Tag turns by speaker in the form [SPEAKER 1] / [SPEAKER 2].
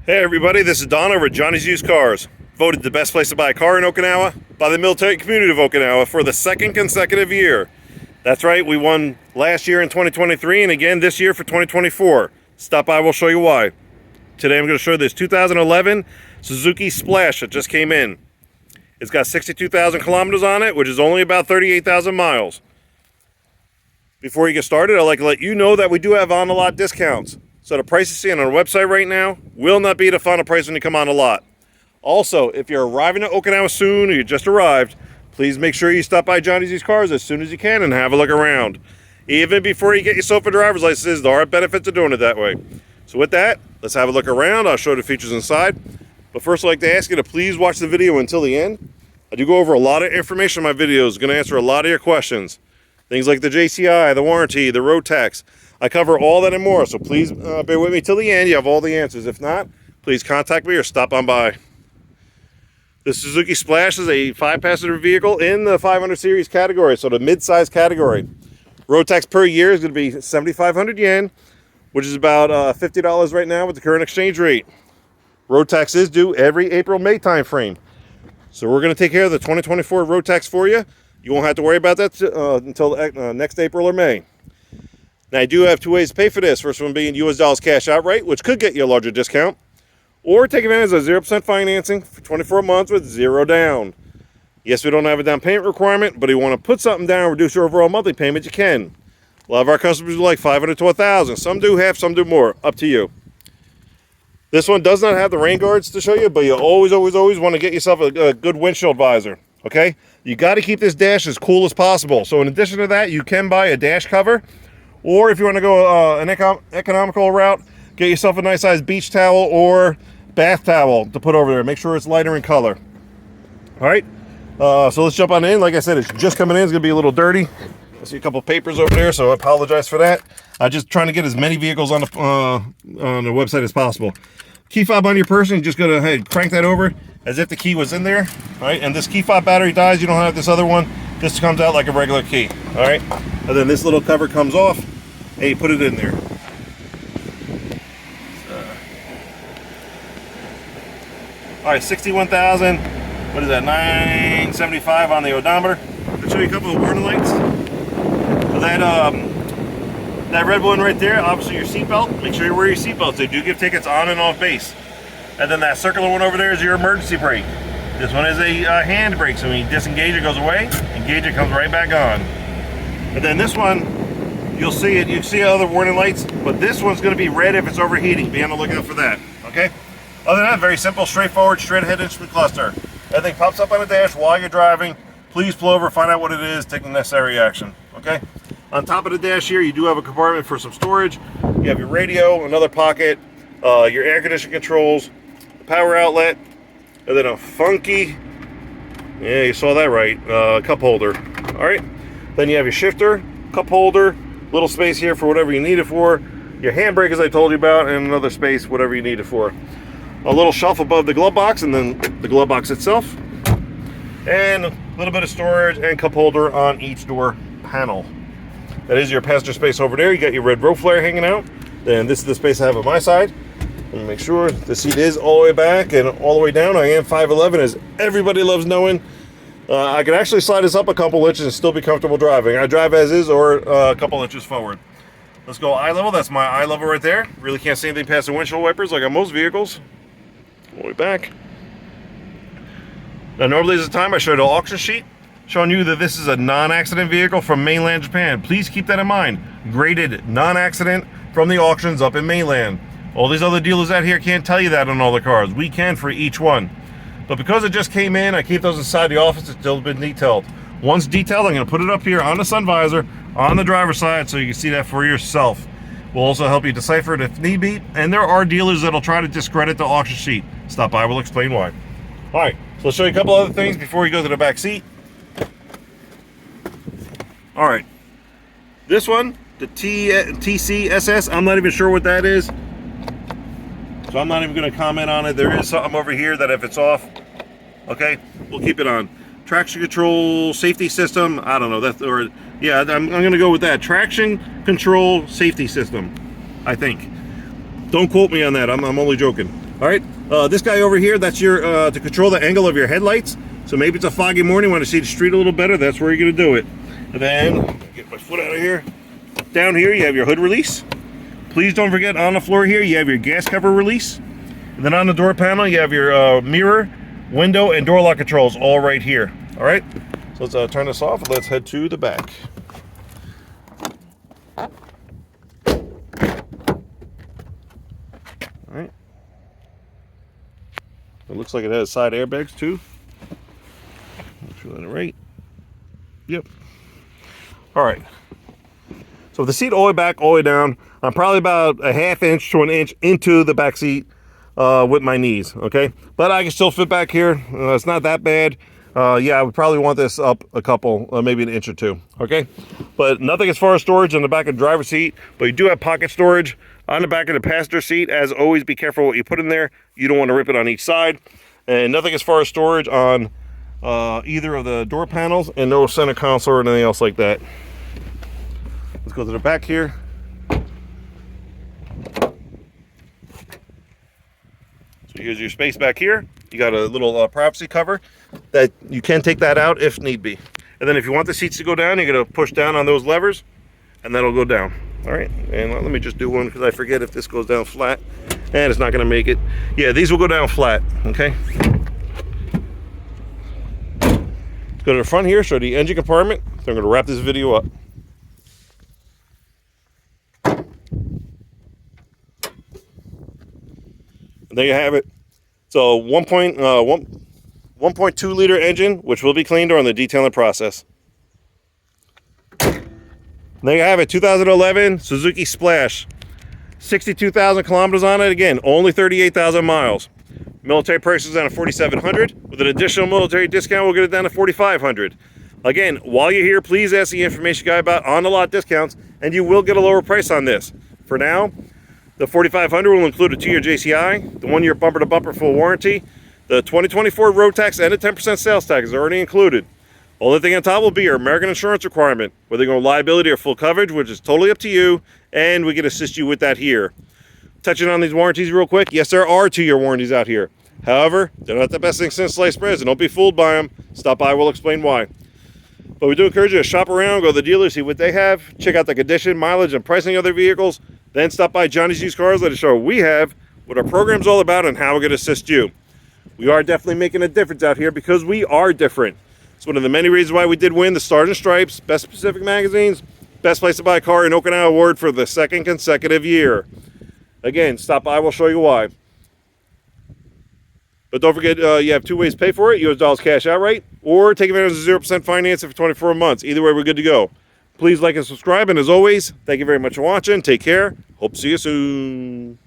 [SPEAKER 1] Hey everybody, this is Don over at Johnny's Used Cars. Voted the best place to buy a car in Okinawa by the military community of Okinawa for the second consecutive year. That's right, we won last year in 2023 and again this year for 2024. Stop by, we'll show you why. Today I'm going to show you this 2011 Suzuki Splash that just came in. It's got 62,000 kilometers on it, which is only about 38,000 miles. Before you get started, I'd like to let you know that we do have on-the-lot discounts. So the price you're seeing on our website right now will not be the final price when you come on the lot. Also, if you're arriving to Okinawa soon or you just arrived, please make sure you stop by Johnny's Used Cars as soon as you can and have a look around. Even before you get yourself a driver's license, there are benefits of doing it that way. So with that, let's have a look around. I'll show the features inside. But first, I'd like to ask you to please watch the video until the end. I do go over a lot of information in my videos. I'm going to answer a lot of your questions. Things like the JCI, the warranty, the road tax. I cover all that and more, so please bear with me till the end. You have all the answers. If not, please contact me or stop on by. The Suzuki Splash is a 5-passenger vehicle in the 500 series category, so the mid-size category. Road tax per year is going to be 7,500 yen, which is about $50 right now with the current exchange rate. Road tax is due every April-May time frame. So we're going to take care of the 2024 road tax for you. You won't have to worry about that until next April or May. Now, I do have two ways to pay for this. First one being US dollars cash outright, which could get you a larger discount. Or take advantage of 0% financing for 24 months with zero down. Yes, we don't have a down payment requirement, but if you want to put something down, reduce your overall monthly payment, you can. A lot of our customers do like 500 to 1,000. Some do half, some do more. Up to you. This one does not have the rain guards to show you, but you always want to get yourself a good windshield visor. Okay? You got to keep this dash as cool as possible. So in addition to that, you can buy a dash cover. Or if you want to go an economical route, get yourself a nice size beach towel or bath towel to put over there. Make sure it's lighter in color. All right, so let's jump on in. Like I said, it's just coming in. It's going to be a little dirty. I see a couple papers over there, so I apologize for that. I'm just trying to get as many vehicles on the website as possible. Key fob on your person, you just go ahead, crank that over as if the key was in there. All right, and this key fob battery dies. You don't have this other one. This comes out like a regular key. All right, and then this little cover comes off, and you put it in there. All right, 61,000. What is that? 975 on the odometer. I'll show you a couple of warning lights. So that red one right there, obviously your seatbelt. Make sure you wear your seatbelts. They do give tickets on and off base. And then that circular one over there is your emergency brake. This one is a hand brake, so when you disengage it goes away, engage it comes right back on. And then this one, you'll see it. You see other warning lights, but this one's going to be red if it's overheating. Be on the lookout for that. Okay. Other than that, very simple, straightforward, straight ahead instrument cluster. Everything pops up on the dash while you're driving. Please pull over, find out what it is, take the necessary action. Okay. On top of the dash here, you do have a compartment for some storage. You have your radio, another pocket, your air conditioning controls, power outlet, and then a funky, yeah, you saw that right, cup holder. All right. Then you have your shifter, cup holder, little space here for whatever you need it for, your handbrake as I told you about, and another space, whatever you need it for. A little shelf above the glove box, and then the glove box itself, and a little bit of storage and cup holder on each door panel. That is your passenger space over there. You got your red rope flare hanging out. Then this is the space I have on my side. And make sure the seat is all the way back and all the way down. I am 5'11", as everybody loves knowing. I can actually slide this up a couple inches and still be comfortable driving. I drive as is or a couple inches forward. Let's go eye level. That's my eye level right there. Really can't see anything past the windshield wipers like on most vehicles. All the way back. Now normally at the time I showed an auction sheet showing you that this is a non-accident vehicle from mainland Japan. Please keep that in mind. Graded non-accident from the auctions up in mainland. All these other dealers out here can't tell you that on all the cars. We can for each one. But because it just came in, I keep those inside the office. It's still been detailed. Once detailed, I'm going to put it up here on the sun visor on the driver's side so you can see that for yourself. We'll also help you decipher it if need be. And there are dealers that'll try to discredit the auction sheet. Stop by, we'll explain why. All right, so let's show you a couple other things before we go to the back seat. All right, this one, the TCSS, I'm not even sure what that is. So I'm not even going to comment on it. There is something over here that if it's off, okay, we'll keep it on. Traction control safety system, I don't know. Yeah, I'm going to go with that. Traction control safety system, I think. Don't quote me on that. I'm only joking. All right, this guy over here, that's your to control the angle of your headlights. So maybe it's a foggy morning, want to see the street a little better, that's where you're gonna do it. And then, get my foot out of here. Down here, you have your hood release. Please don't forget, on the floor here, you have your gas cover release. And then on the door panel, you have your mirror, window, and door lock controls all right here. All right, so let's turn this off and let's head to the back. All right. It looks like it has side airbags too. Make sure that's right. Yep. All right. So the seat all the way back, all the way down. I'm probably about a ½ inch to an inch into the back seat with my knees, okay? But I can still fit back here. It's not that bad. Yeah, I would probably want this up a couple, maybe an inch or two, okay? But nothing as far as storage on the back of the driver's seat, but you do have pocket storage on the back of the passenger seat. As always, be careful what you put in there. You don't want to rip it on each side. And nothing as far as storage on either of the door panels, and no center console or anything else like that. Let's go to the back here. So here's your space back here. You got a little privacy cover that you can take that out if need be. And then if you want the seats to go down, you're gonna push down on those levers and that'll go down. All right, and let me just do one because I forget if this goes down flat, and it's not gonna make it. Yeah, these will go down flat, okay? Let's go to the front here, show the engine compartment. So I'm gonna wrap this video up. And there you have it. So 1.2 liter engine, which will be cleaned during the detailing process. And there you have it, 2011 Suzuki Splash. 62,000 kilometers on it. Again, only 38,000 miles. Military price is down to $4,700. With an additional military discount, we'll get it down to $4,500. Again, while you're here, please ask the information guy about on-the-lot discounts, and you will get a lower price on this. For now, the $4,500 will include a 2-year JCI, the 1-year bumper-to-bumper full warranty, the 2024 road tax, and a 10% sales tax is already included. Only thing on top will be your American insurance requirement, whether you're going liability or full coverage, which is totally up to you, and we can assist you with that here. Touching on these warranties real quick, yes, there are 2-year warranties out here. However, they're not the best thing since sliced bread, so don't be fooled by them. Stop by, we'll explain why. But we do encourage you to shop around, go to the dealer, see what they have, check out the condition, mileage, and pricing of their vehicles. Then stop by Johnny's Used Cars, let us show what we have, what our program's all about, and how we're going to assist you. We are definitely making a difference out here because we are different. It's one of the many reasons why we did win the Stars and Stripes, Best Pacific Magazine's Best Place to Buy a Car in Okinawa Award for the 2nd consecutive year. Again, stop by, we'll show you why. But don't forget, you have 2 ways to pay for it. US dollars cash outright, or take advantage of 0% financing for 24 months. Either way, we're good to go. Please like and subscribe, and as always, thank you very much for watching. Take care. Hope to see you soon.